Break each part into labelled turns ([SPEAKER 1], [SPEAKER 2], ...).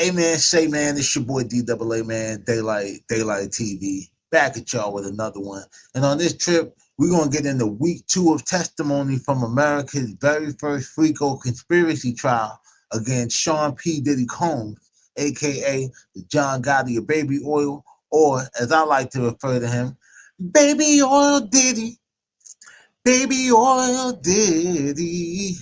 [SPEAKER 1] Hey man, say man, it's your boy DAALIGHT man, DAALIGHT TV, back at y'all with another one. And on this trip, we're gonna get into week 2 of testimony from America's very first Frico conspiracy trial against Sean P. Diddy Combs, aka the John Gotti of Baby Oil, or as I like to refer to him, Baby Oil Diddy, Baby Oil Diddy.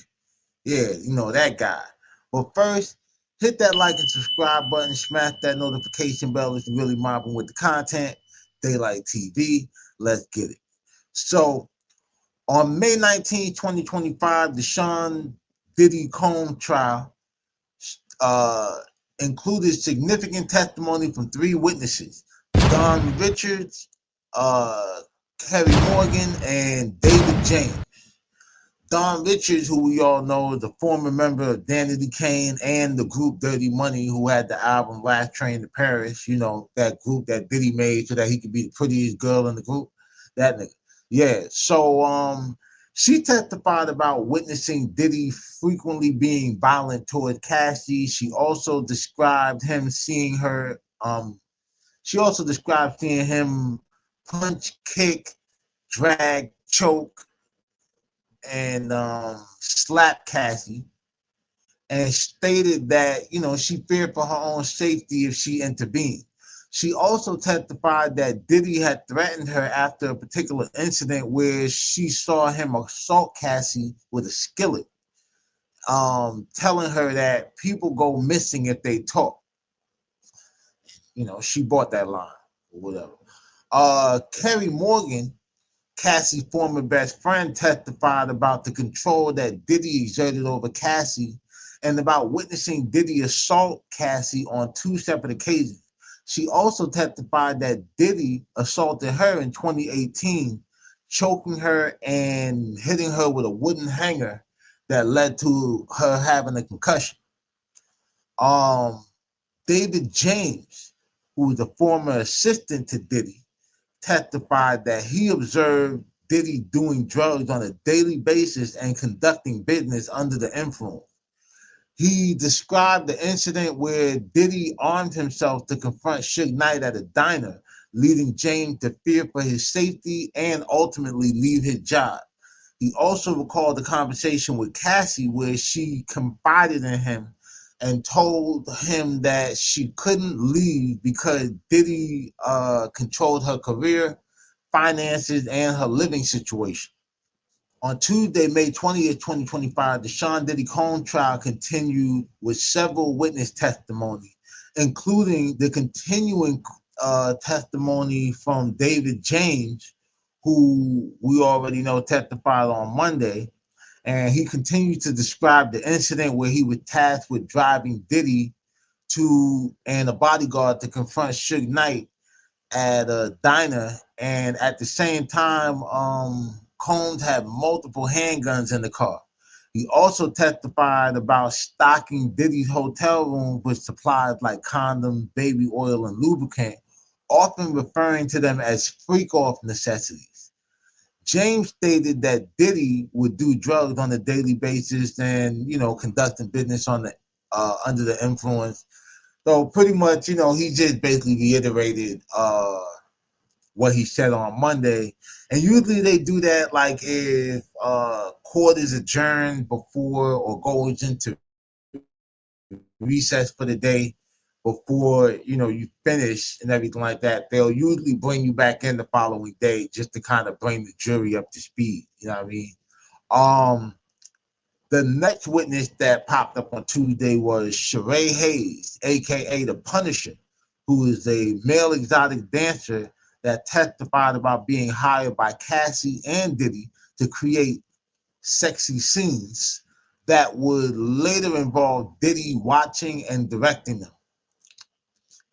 [SPEAKER 1] Yeah, you know that guy. But first, hit that like and subscribe button, smash that notification bell if you're really mobbing with the content. DAALIGHT TV, let's get it. So, on May 19, 2025, the Sean Diddy Combs trial uh, included significant testimony from 3 witnesses: Don Richards, Kerry Morgan, and David James. Don Richards, who we all know is a former member of Diddy Kane and the group Dirty Money, who had the album Last Train to Paris, you know, that group that Diddy made so that he could be the prettiest girl in the group. That nigga. Yeah. So she testified about witnessing Diddy frequently being violent toward Cassie. She also described him seeing her she also described seeing him punch, kick, drag, choke, and slapped Cassie, and stated that, you know, she feared for her own safety if she intervened. She also testified that Diddy had threatened her after a particular incident where she saw him assault Cassie with a skillet, telling her that people go missing if they talk. You know, she bought that line or whatever. Kerry Morgan, Cassie's former best friend, testified about the control that Diddy exerted over Cassie and about witnessing Diddy assault Cassie on 2 separate occasions. She also testified that Diddy assaulted her in 2018, choking her and hitting her with a wooden hanger that led to her having a concussion. David James, who was a former assistant to Diddy, testified that he observed Diddy doing drugs on a daily basis and conducting business under the influence. He described the incident where Diddy armed himself to confront Suge Knight at a diner, leading James to fear for his safety and ultimately leave his job. He also recalled the conversation with Cassie where she confided in him and told him that she couldn't leave because Diddy controlled her career, finances, and her living situation. On Tuesday, May 20th, 2025, the Sean Diddy Combs trial continued with several witness testimony, including the continuing testimony from David James, who we already know testified on Monday. And he continued to describe the incident where he was tasked with driving Diddy to and a bodyguard to confront Suge Knight at a diner. And at the same time, Combs had multiple handguns in the car. He also testified about stocking Diddy's hotel room with supplies like condoms, baby oil, and lubricant, often referring to them as freak-off necessities. James stated that Diddy would do drugs on a daily basis and, you know, conducting business on the under the influence. So pretty much, you know, he just basically reiterated what he said on Monday. And usually they do that like if court is adjourned before or goes into recess for the day before, you know, you finish and everything like that. They'll usually bring you back in the following day just to kind of bring the jury up to speed. You know what I mean? The next witness that popped up on Tuesday was Sheree Hayes, aka the Punisher, who is a male exotic dancer that testified about being hired by Cassie and Diddy to create sexy scenes that would later involve Diddy watching and directing them.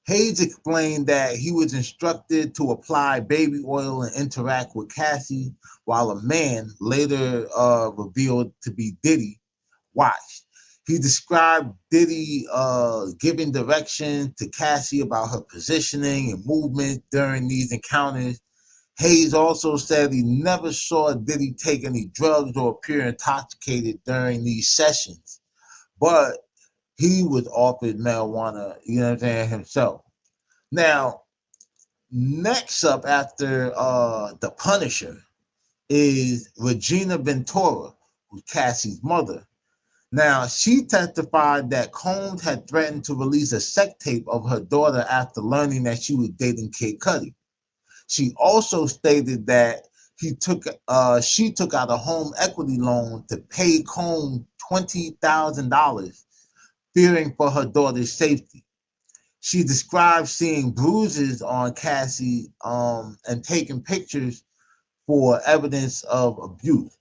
[SPEAKER 1] Hayes explained that he was instructed to apply baby oil and interact with Cassie, while a man, later revealed to be Diddy, watched. He described Diddy giving direction to Cassie about her positioning and movement during these encounters. Hayes also said he never saw Diddy take any drugs or appear intoxicated during these sessions, but he was offered marijuana, you know what I'm saying, himself. Now, next up after the Punisher is Regina Ventura, who's Cassie's mother. Now, she testified that Combs had threatened to release a sex tape of her daughter after learning that she was dating Kid Cudi. She also stated that she took out a home equity loan to pay Combs $20,000, fearing for her daughter's safety. She described seeing bruises on Cassie and taking pictures for evidence of abuse.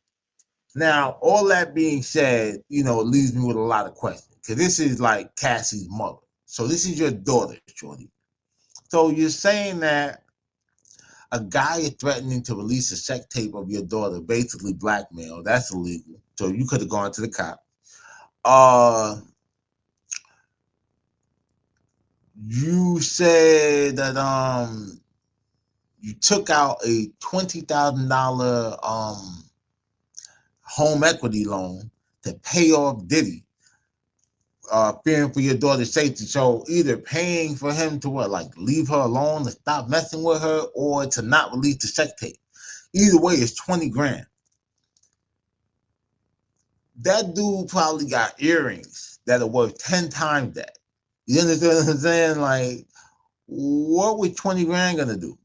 [SPEAKER 1] Now, all that being said, it leaves me with a lot of questions because this is like Cassie's mother. So this is your daughter, Shorty. So you're saying that a guy is threatening to release a sex tape of your daughter, basically blackmail. That's illegal. So you could have gone to the cop. You said that you took out a $20,000 home equity loan to pay off Diddy, fearing for your daughter's safety. So either paying for him to leave her alone, to stop messing with her, or to not release the sex tape. Either way, it's 20 grand. That dude probably got earrings that are worth 10 times that. You understand what I'm saying? Like, what was 20 grand gonna do?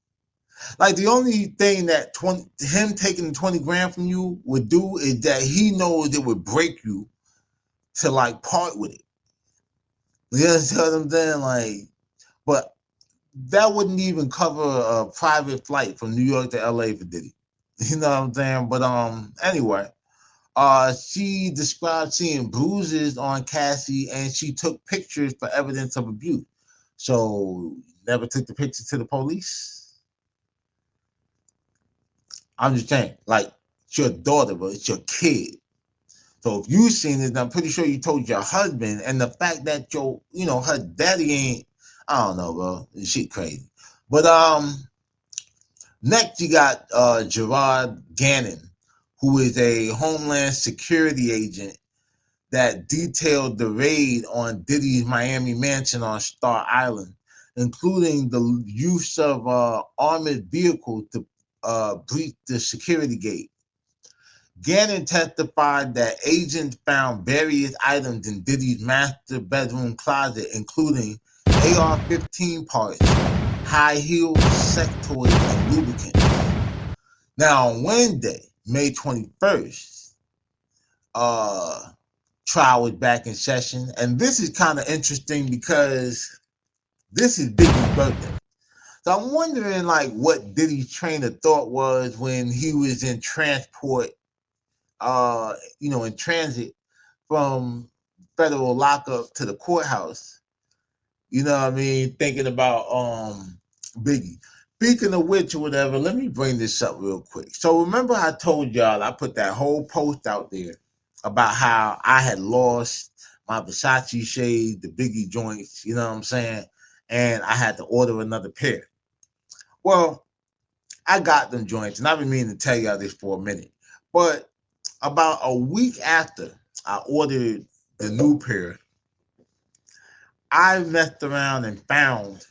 [SPEAKER 1] Like, the only thing that him taking 20 grand from you would do is that he knows it would break you to part with it. You understand what I'm saying? Like, but that wouldn't even cover a private flight from New York to LA for Diddy. You know what I'm saying? But anyway, she described seeing bruises on Cassie, and she took pictures for evidence of abuse. So never took the picture to the police. I'm just saying, it's your daughter, but it's your kid. So if you seen it, I'm pretty sure you told your husband. And the fact that her daddy ain't, I don't know, bro. This shit crazy. But next you got Gerard Gannon, who is a Homeland Security agent that detailed the raid on Diddy's Miami mansion on Star Island, including the use of armored vehicles to breach the security gate. Gannon testified that agents found various items in Diddy's master bedroom closet, including AR-15 parts, high heels, sex toys, and lubricants. Now, on Wednesday, May 21st, trial was back in session, and this is kind of interesting because this is Biggie's birthday. So I'm wondering, what Diddy's train of thought was when he was in transport, in transit from federal lockup to the courthouse. You know what I mean? Thinking about Biggie. Speaking of which or whatever, let me bring this up real quick. So remember I told y'all I put that whole post out there about how I had lost my Versace shades, the Biggie joints, you know what I'm saying? And I had to order another pair. Well, I got them joints, and I've been meaning to tell y'all this for a minute. But about a week after I ordered the new pair, I messed around and found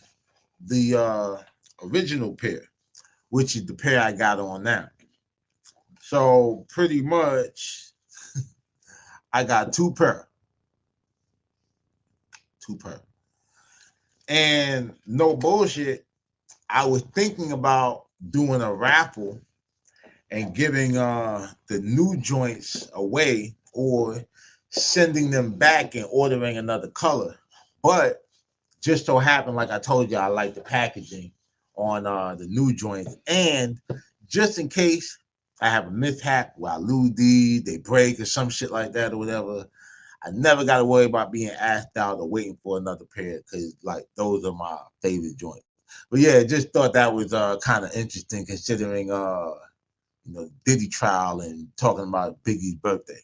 [SPEAKER 1] the original pair, which is the pair I got on now. So pretty much, I got two pair. And no bullshit, I was thinking about doing a raffle and giving the new joints away or sending them back and ordering another color. But just so happened, like I told you, I like the packaging on the new joints. And just in case I have a mishap where I lose these, they break or some shit like that or whatever, I never got to worry about being asked out or waiting for another pair because those are my favorite joints. But yeah, just thought that was kind of interesting considering Diddy trial and talking about Biggie's birthday.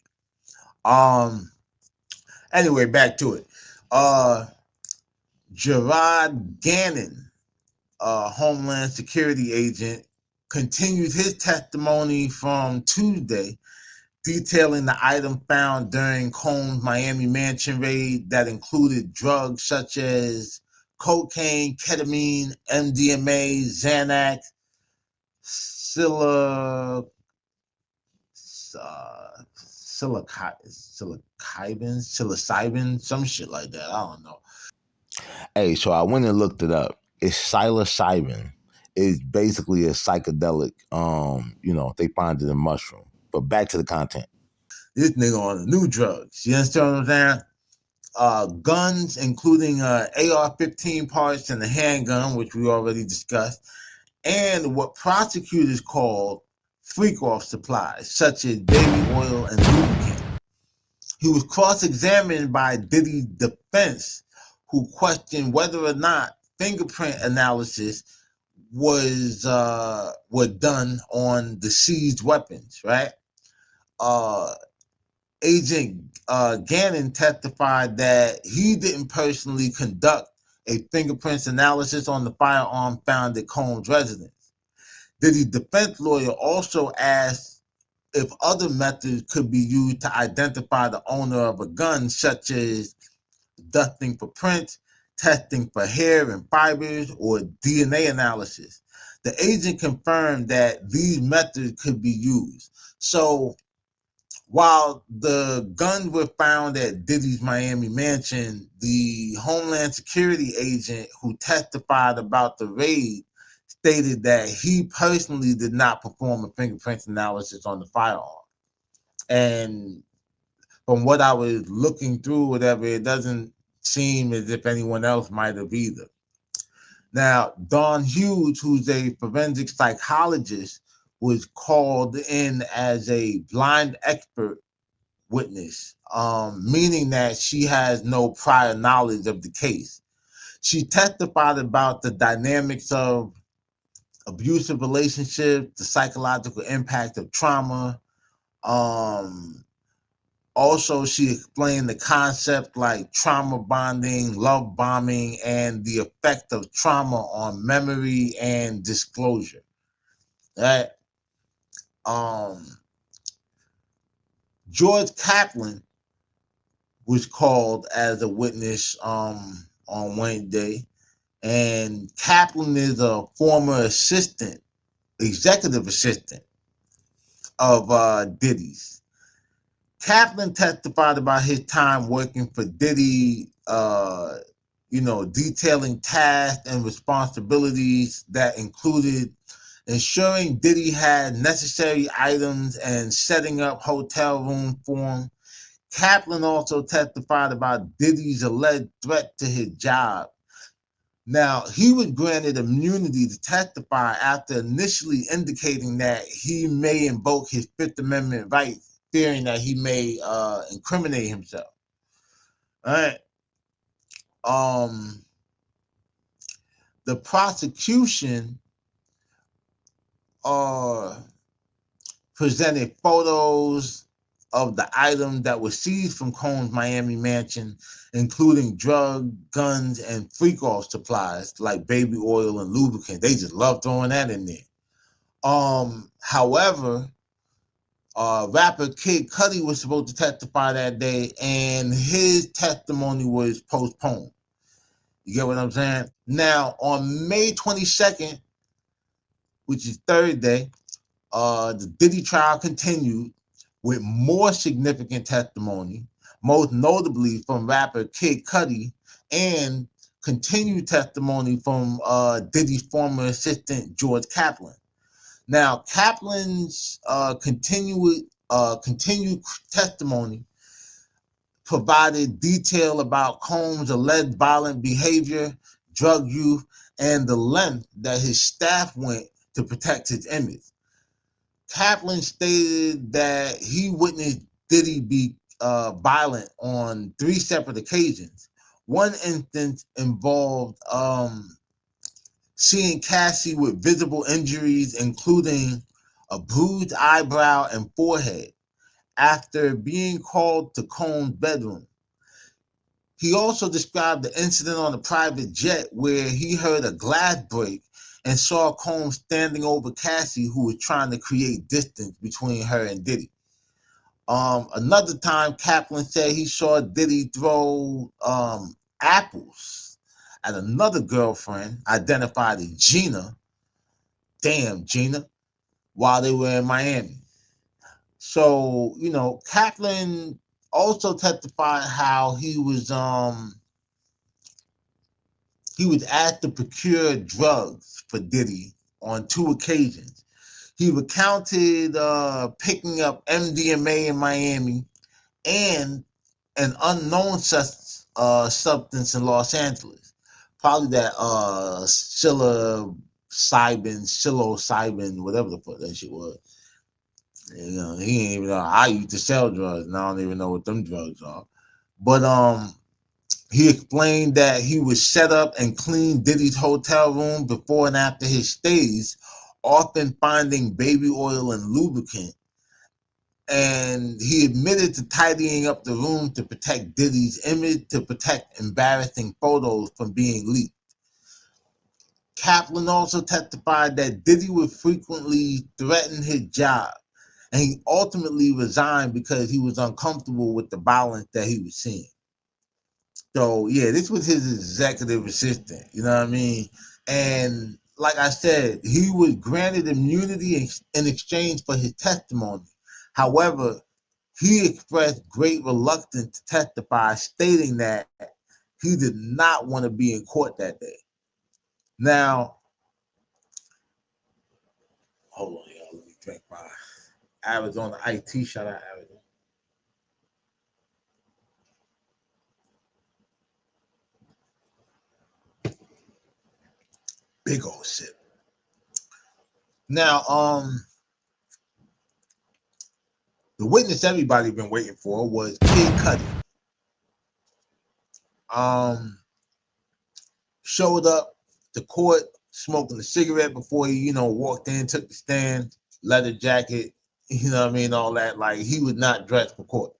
[SPEAKER 1] Anyway, back to it. Gerard Gannon, Homeland Security agent, continued his testimony from Tuesday, detailing the item found during Combs' Miami mansion raid that included drugs such as cocaine, ketamine, MDMA, Xanax, psilocybin, some shit like that. I don't know.
[SPEAKER 2] Hey, so I went and looked it up. It's psilocybin. It's basically a psychedelic. They find it in mushroom. But back to the content.
[SPEAKER 1] This nigga on the new drugs. You understand what I'm saying? Guns, including AR-15 parts and a handgun, which we already discussed, and what prosecutors call freak-off supplies, such as baby oil and lubricant. He was cross-examined by Diddy's defense, who questioned whether or not fingerprint analysis were done on the seized weapons, right? Agent Gannon testified that he didn't personally conduct a fingerprints analysis on the firearm found at Combs' residence. Diddy's defense lawyer also asked if other methods could be used to identify the owner of a gun, such as dusting for prints, testing for hair and fibers, or DNA analysis. The agent confirmed that these methods could be used. So while the guns were found at Diddy's Miami mansion, the Homeland Security agent who testified about the raid stated that he personally did not perform a fingerprint analysis on the firearm. And from what I was looking through, whatever, it doesn't seem as if anyone else might have either. Now, Don Hughes, who's a forensic psychologist, was called in as a blind expert witness, meaning that she has no prior knowledge of the case. She testified about the dynamics of abusive relationships, the psychological impact of trauma. Also, she explained the concept like trauma bonding, love bombing, and the effect of trauma on memory and disclosure. Right? George Kaplan was called as a witness on Wednesday, and Kaplan is a former executive assistant of Diddy's. Kaplan testified about his time working for Diddy, detailing tasks and responsibilities that included ensuring Diddy had necessary items and setting up hotel rooms for him. Kaplan also testified about Diddy's alleged threat to his job. Now, he was granted immunity to testify after initially indicating that he may invoke his Fifth Amendment rights, fearing that he may incriminate himself. All right. The prosecution presented photos of the items that were seized from Combs' Miami mansion, including drug, guns, and freak-off supplies like baby oil and lubricant. They just love throwing that in there. However, rapper Kid Cudi was supposed to testify that day, and his testimony was postponed. You get what I'm saying? Now, on May 22nd, which is Thursday, the Diddy trial continued with more significant testimony, most notably from rapper Kid Cudi, and continued testimony from Diddy's former assistant, George Kaplan. Now, Kaplan's continued testimony provided detail about Combs' alleged violent behavior, drug use, and the length that his staff went to protect his image. Kaplan stated that he witnessed Diddy be violent on 3 separate occasions. One instance involved seeing Cassie with visible injuries, including a bruised eyebrow and forehead, after being called to Combs' bedroom. He also described the incident on a private jet where he heard a glass break and saw Combs standing over Cassie, who was trying to create distance between her and Diddy. Another time, Kaplan said he saw Diddy throw apples at another girlfriend identified as Gina. Damn, Gina, while they were in Miami. So, Kaplan also testified how he was asked to procure drugs for Diddy on 2 occasions. He recounted picking up MDMA in Miami and an unknown substance in Los Angeles. Probably that psilocybin, whatever the fuck that shit was. He ain't even know. I used to sell drugs, and I don't even know what them drugs are. But he explained that he would set up and clean Diddy's hotel room before and after his stays, often finding baby oil and lubricant. And he admitted to tidying up the room to protect Diddy's image, to protect embarrassing photos from being leaked. Kaplan also testified that Diddy would frequently threaten his job, and he ultimately resigned because he was uncomfortable with the violence that he was seeing. So yeah, this was his executive assistant, you know what I mean? And like I said, he was granted immunity in exchange for his testimony. However, he expressed great reluctance to testify, stating that he did not want to be in court that day. Now, hold on, y'all. Let me drink my Arizona IT. Shout out Arizona. Big old sip. Now, the witness everybody been waiting for was Kid Cudi. Showed up to court smoking a cigarette before he, walked in, took the stand, leather jacket, all that. Like, he was not dressed for court.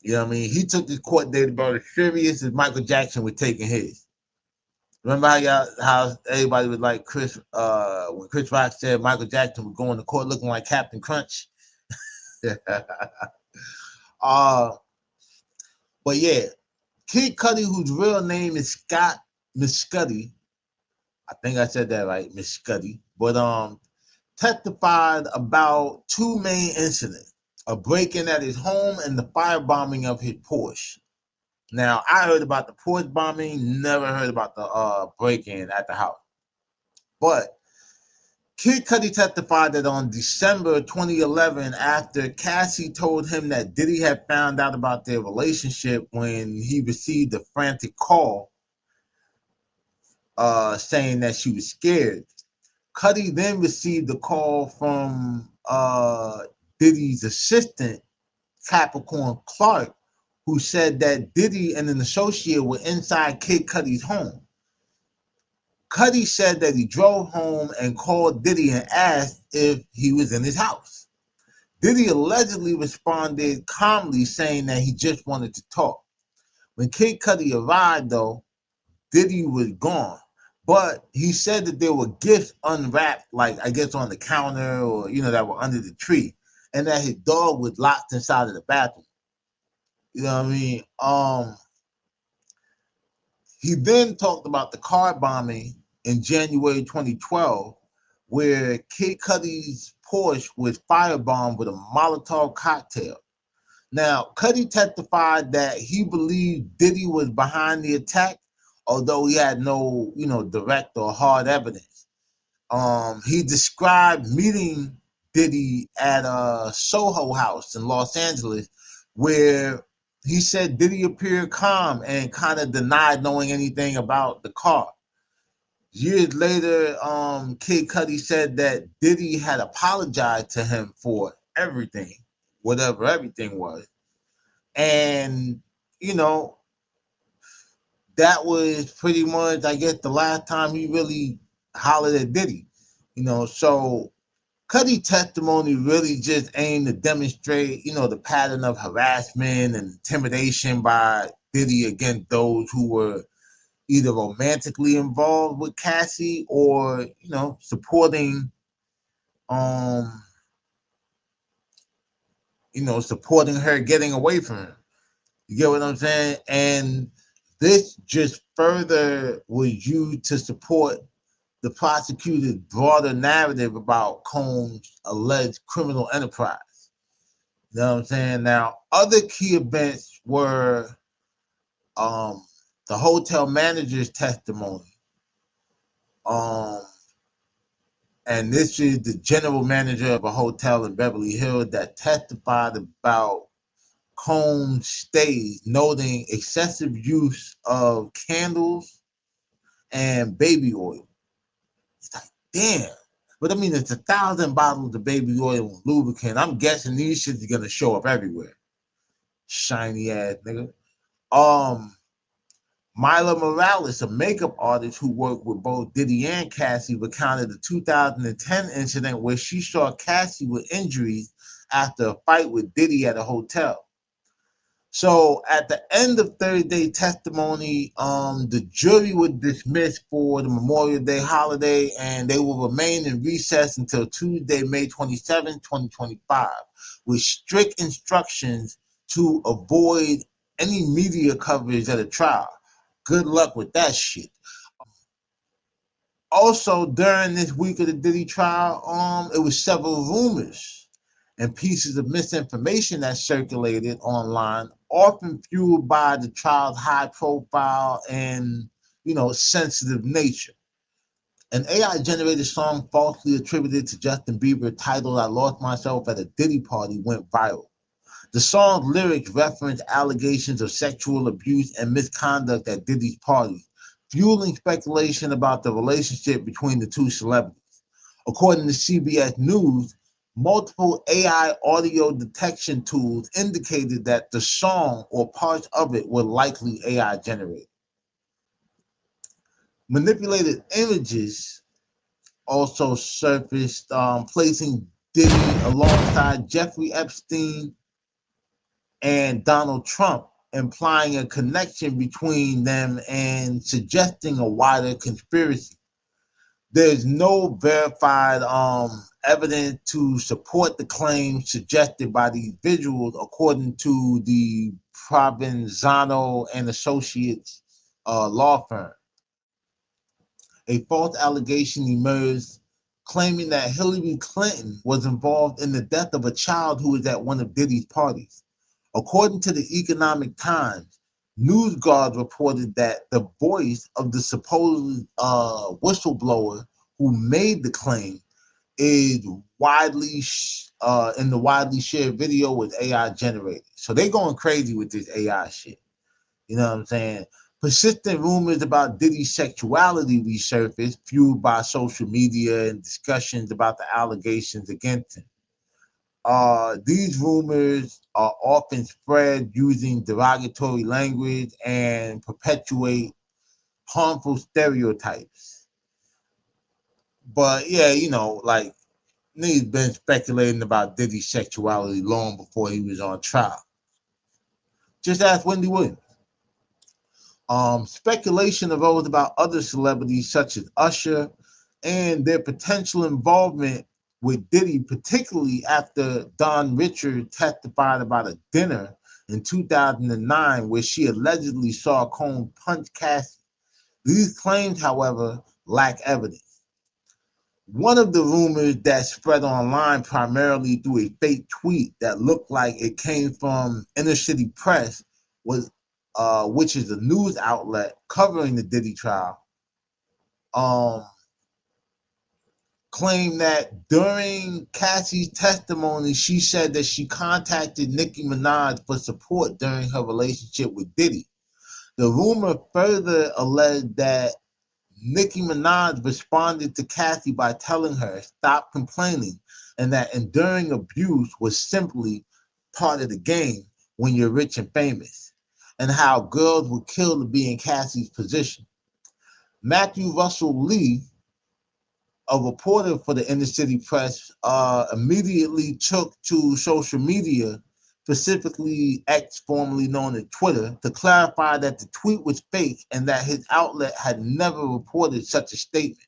[SPEAKER 1] You know what I mean? He took his court date about as serious as Michael Jackson was taking his. Remember how everybody was like when Chris Rock said Michael Jackson was going to court looking like Captain Crunch? But yeah, Kid Cudi, whose real name is Scott Miscuddy, I think I said that right, Miscuddy, but testified about two main incidents: a break-in at his home and the firebombing of his Porsche. Now, I heard about the Porsche bombing, never heard about the break-in at the house. But Kid Cudi testified that on December 2011, after Cassie told him that Diddy had found out about their relationship when he received a frantic call saying that she was scared, Cudi then received a call from Diddy's assistant, Capricorn Clark, who said that Diddy and an associate were inside Kid Cudi's home. Cudi said that he drove home and called Diddy and asked if he was in his house. Diddy allegedly responded calmly, saying that he just wanted to talk. When Kid Cudi arrived, though, Diddy was gone. But he said that there were gifts unwrapped, like I guess on the counter or, that were under the tree, and that his dog was locked inside of the bathroom. You know what I mean? He then talked about the car bombing in January 2012, where Kid Cudi's Porsche was firebombed with a Molotov cocktail. Now, Cudi testified that he believed Diddy was behind the attack, although he had no, direct or hard evidence. He described meeting Diddy at a Soho house in Los Angeles, where he said Diddy appeared calm and kind of denied knowing anything about the car. Years later, Kid Cudi said that Diddy had apologized to him for everything, whatever everything was. And, that was pretty much, I guess, the last time he really hollered at Diddy. So Cudi testimony really just aimed to demonstrate, the pattern of harassment and intimidation by Diddy against those who were either romantically involved with Cassie or, supporting supporting her getting away from him. You get what I'm saying? And this just further was used to support the prosecutor's broader narrative about Combs' alleged criminal enterprise. You know what I'm saying? Now, other key events were um, the hotel manager's testimony. And this is the general manager of a hotel in Beverly Hills that testified about Combs' stays, noting excessive use of candles and baby oil. It's like, damn. But I mean, it's 1,000 bottles of baby oil and lubricant. I'm guessing these shits are gonna show up everywhere. Shiny ass nigga. Mila Morales, a makeup artist who worked with both Diddy and Cassie, recounted the 2010 incident where she saw Cassie with injuries after a fight with Diddy at a hotel. So at the end of Thursday testimony, the jury was dismissed for the Memorial Day holiday, and they will remain in recess until Tuesday, May 27, 2025, with strict instructions to avoid any media coverage at a trial. Good luck with that shit. Also, during this week of the Diddy trial, it was several rumors and pieces of misinformation that circulated online, often fueled by the trial's high profile and, sensitive nature. An AI-generated song falsely attributed to Justin Bieber titled "I Lost Myself at a Diddy Party" went viral. The song's lyrics reference allegations of sexual abuse and misconduct at Diddy's parties, fueling speculation about the relationship between the two celebrities. According to CBS News, multiple AI audio detection tools indicated that the song or parts of it were likely AI generated. Manipulated images also surfaced, placing Diddy alongside Jeffrey Epstein and Donald Trump, implying a connection between them and suggesting a wider conspiracy. There's no verified evidence to support the claims suggested by these visuals, according to the Provenzano and Associates law firm. A false allegation emerged claiming that Hillary Clinton was involved in the death of a child who was at one of Diddy's parties. According to the Economic Times, news guards reported that the voice of the supposed whistleblower who made the claim is widely in the widely shared video was AI generated. So they going crazy with this AI shit. You know what I'm saying? Persistent rumors about Diddy's sexuality resurfaced, fueled by social media and discussions about the allegations against him. These rumors are often spread using derogatory language and perpetuate harmful stereotypes. But yeah, like niggas been speculating about Diddy's sexuality long before he was on trial. Just ask Wendy Williams. Speculation arose about other celebrities such as Usher and their potential involvement with Diddy, particularly after Don Richard testified about a dinner in 2009 where she allegedly saw Combs punch Cassie. These claims, however, lack evidence. One of the rumors that spread online primarily through a fake tweet that looked like it came from Inner City Press was, which is a news outlet covering the Diddy trial, claimed that during Cassie's testimony, she said that she contacted Nicki Minaj for support during her relationship with Diddy. The rumor further alleged that Nicki Minaj responded to Cassie by telling her, "Stop complaining," and that enduring abuse was simply part of the game when you're rich and famous, and how girls would kill to be in Cassie's position. Matthew Russell Lee, a reporter for the Inner City Press, immediately took to social media, specifically X, formerly known as Twitter, to clarify that the tweet was fake and that his outlet had never reported such a statement.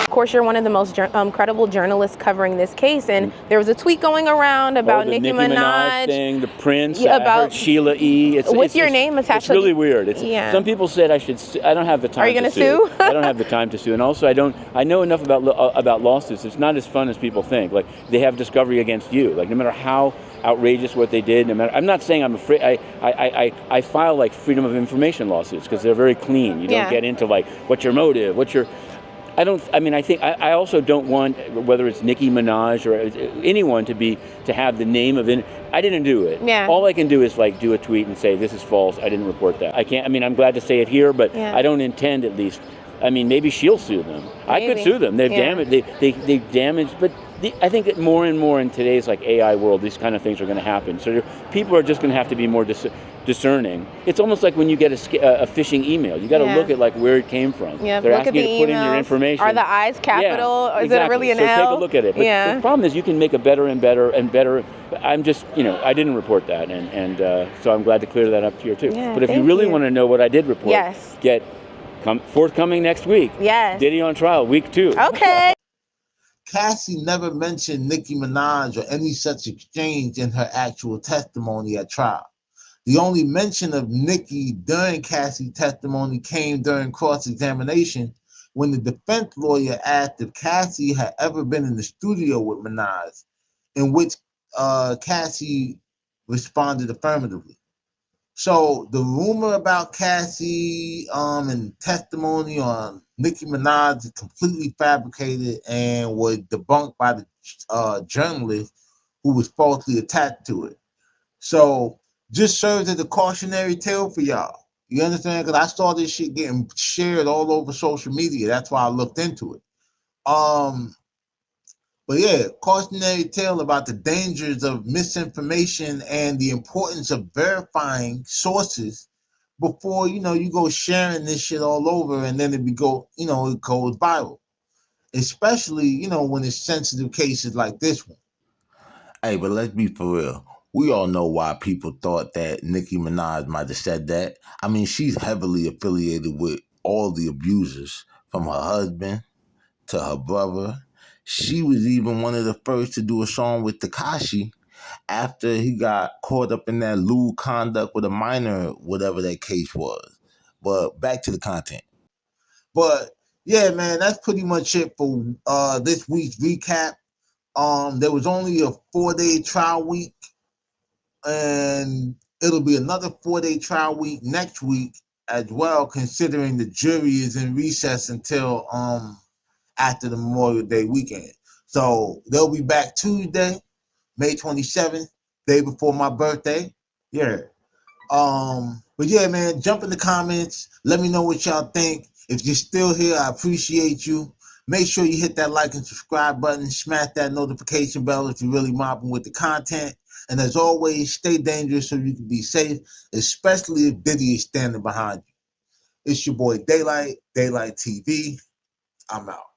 [SPEAKER 3] Of course, you're one of the most credible journalists covering this case, and there was a tweet going around about
[SPEAKER 4] the
[SPEAKER 3] Nicki Minaj
[SPEAKER 4] thing, the Prince,
[SPEAKER 3] Yeah,
[SPEAKER 4] I
[SPEAKER 3] about
[SPEAKER 4] heard Sheila E.
[SPEAKER 3] with your name attached.
[SPEAKER 4] It's really weird.
[SPEAKER 3] Yeah.
[SPEAKER 4] Some people said I should. I don't have the time.
[SPEAKER 3] Are you going to
[SPEAKER 4] sue?
[SPEAKER 3] sue?
[SPEAKER 4] I don't have the time to sue, and also I know enough about lawsuits. It's not as fun as people think. Like they have discovery against you. Like no matter how outrageous what they did, no matter. I'm not saying I'm afraid. I file like freedom of information lawsuits because they're very clean. You don't get into like what's your motive, what's your. I also don't want, whether it's Nicki Minaj or anyone to have the name of it. I didn't do it.
[SPEAKER 3] Yeah.
[SPEAKER 4] All I can do is like do a tweet and say this is false. I didn't report that. I can't. I mean, I'm glad to say it here, but I don't intend at least. I mean, maybe she'll sue them. Maybe. I could sue them. They've damaged. They damaged. But I think that more and more in today's like AI world, these kind of things are going to happen. So people are just going to have to be more discerning. It's almost like when you get a phishing email. You got to look at like where it came from.
[SPEAKER 3] Yeah,
[SPEAKER 4] They're
[SPEAKER 3] look
[SPEAKER 4] asking
[SPEAKER 3] at the
[SPEAKER 4] you to put
[SPEAKER 3] emails.
[SPEAKER 4] in your information.
[SPEAKER 3] Are the I's capital?
[SPEAKER 4] Yeah,
[SPEAKER 3] Is it really an L?
[SPEAKER 4] So take a look at it. But the problem is you can make a better and better and better. I'm just, I didn't report that, and so I'm glad to clear that up here too.
[SPEAKER 3] Yeah,
[SPEAKER 4] but if you really want to know what I did report, get forthcoming next week.
[SPEAKER 3] Yes.
[SPEAKER 4] Diddy on trial, week 2.
[SPEAKER 3] Okay.
[SPEAKER 1] Cassie never mentioned Nicki Minaj or any such exchange in her actual testimony at trial. The only mention of Nicki during Cassie's testimony came during cross-examination when the defense lawyer asked if Cassie had ever been in the studio with Minaj, in which Cassie responded affirmatively. So the rumor about Cassie and testimony on Nicki Minaj is completely fabricated and was debunked by the journalist who was falsely attached to it. So just serves as a cautionary tale for y'all. You understand? Because I saw this shit getting shared all over social media. That's why I looked into it. But yeah, cautionary tale about the dangers of misinformation and the importance of verifying sources before, you go sharing this shit all over and then it goes viral. Especially, when it's sensitive cases like this one.
[SPEAKER 2] Hey, but let's be for real. We all know why people thought that Nicki Minaj might have said that. I mean, she's heavily affiliated with all the abusers, from her husband to her brother. She was even one of the first to do a song with Tekashi after he got caught up in that lewd conduct with a minor, whatever that case was. But back to the content.
[SPEAKER 1] But yeah, man, that's pretty much it for this week's recap. There was only a 4-day trial week, and it'll be another 4-day trial week next week as well, considering the jury is in recess until after the Memorial Day weekend. So they'll be back Tuesday, May 27th, day before my birthday. Yeah. But yeah, man, jump in the comments. Let me know what y'all think. If you're still here, I appreciate you. Make sure you hit that like and subscribe button. Smash that notification bell if you're really mobbing with the content. And as always, stay dangerous so you can be safe, especially if Diddy is standing behind you. It's your boy DAALIGHT TV. I'm out.